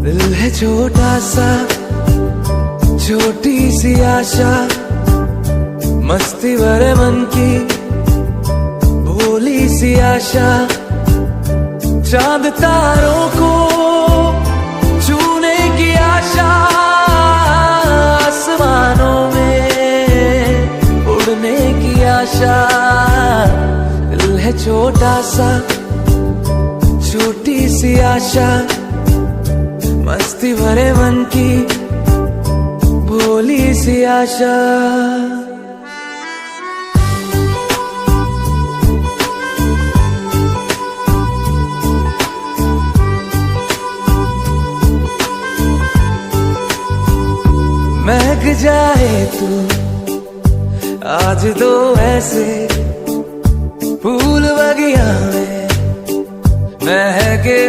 दिल है छोटा सा, छोटी सी आशा, मस्ती भरे मन की भोली सी आशा, चांद तारों को छूने की आशा, आसमानों में उड़ने की आशा। दिल है छोटा सा, छोटी सी आशा, मस्ती भरे मन की भोली सी आशा। महक जाए तू आज दो ऐसे फूल बगिया में महके।